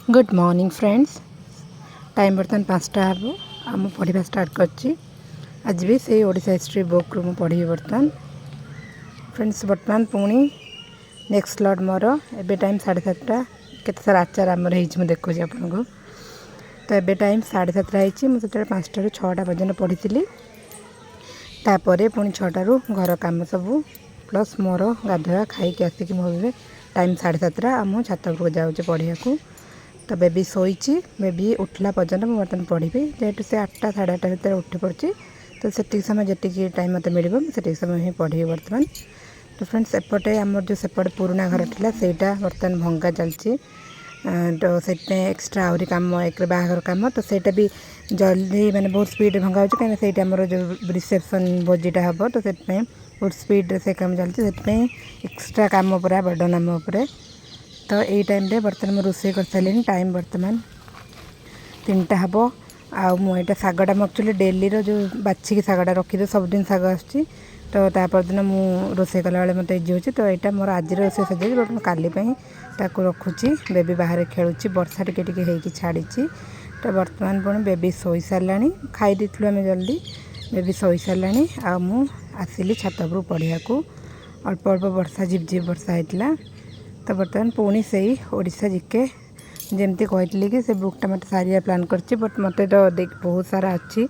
Good morning friends. Time बर्तमान 5टा हे आम पढ़ा स्टार्ट कर आज भी से ओडिशा हिस्ट्री बुक रू पढ़ी बर्तमान फ्रेंड्स। बर्तमान पुणी नेक्स्ट स्लॉट मोर एबे टाइम 7:30 केते सारा आचार आमर हो देखो आपन को। तो एबे टाइम 7:30 मुझे 5टा रू 6टा पर्यटन पढ़ी तापर पुणी 6टा रू घर काम सब प्लस मोर गाधुआ खाई आसिक मोर टाइम 7:30 आम छात उपरको जाऊँ पढ़िया को। तो बेबी शोची बेबी उठला पर्यटन मुझे बर्तमान पढ़ी जेहेतु से 8टा 8:30 भितर उठी पड़ी तो से समय जी टाइम मत मिल से समय ही पढ़ी बर्तमान। तो फ्रेंड्स एपटे आमर जो सेपटे पुराना घर था सेटा बर्तमान भंगा चलती तो से एक्सट्रा आहरी कम एक बाहर कम तो सेटा भी जल्दी माने बहुत स्पीड भंगा हो कहीं से आमर जो रिसेप्शन भोजीटा हम तो बहुत स्पीड से कम चलती से एक्सट्रा कम पूरा बर्डन आम उपर। तो यही टाइम रे बर्तमान मुझे रोषे कर सारे टाइम बर्तमान 3टा हम आईटा शागटा एक्चुअली डेली जो बाछिकी शागटा रखी सबुदिन शाग आसूँ तो तापरदिन मुझे रोषे कला बेले मत इजी हो। तो यहाँ मोर आज रोषे सजाई बट मुझे काली रखुची बेबी बाहर खेलुची वर्षा टिके छाड़ी। तो बर्तमान पुणी बेबी शोई सारा खाई देलु आम जल्दी बेबी शोई सारा आसिली छात उपरू पढ़िया को अल्प अल्प वर्षा झिपझिप वर्षा होता। तो बर्तमान पुणी से ओडिशा जिके जमती कही कि से बुकटा मत सारे प्लान करछि बट मत तो बहुत सारा अच्छी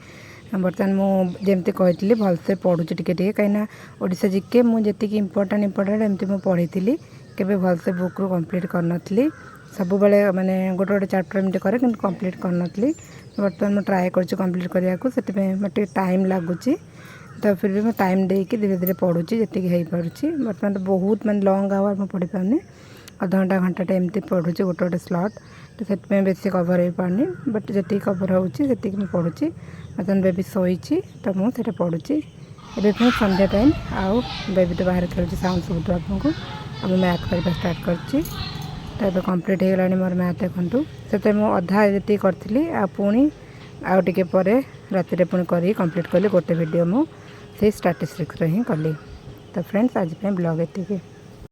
बर्तमान मुझे कही भलसे पढ़ुची टिके कहीं ओडिशा जिके मुझे इंपोर्टाट एमती मुझे पढ़ी केवे भलसे बुक रू कंप्लीट करनी सब बेले माने गोटे गोटे चैप्टर एमती करे कि कंप्लीट करनी। बर्तमान मुझे ट्राए कर कंप्लीट करने को से मत टाइम लगुच तो फिर भी मैं टाइम देकी धीरे धीरे पढ़ुची जी हो पार्टी। बर्तमान तो बहुत माने लंग आवर मुझे पढ़ी पारनी अध घंटा घंटा एमती पढ़ुची गोटे गोटे स्लॉट तो से बेसी कवर हो पारनी बट जी कवर होती पढ़ुची। बर्तमान बेबी शोची तो मुझे पढ़ुची ए फिर संध्या टाइम आउ बेबी तो बाहर खेलुची साउंड सब आपको अब मैथ करवा स्टार्ट करची। तो ये कम्प्लीट हो गलानी मोर मैथ देखूँ से अधा जी करी पुणी आउ टे राति पुणी कर कम्प्लीट कली गोटे वीडियो मुझे स्टैटिस्टिक्स ही कली। तो फ्रेंड्स आज ब्लॉग एतिकी।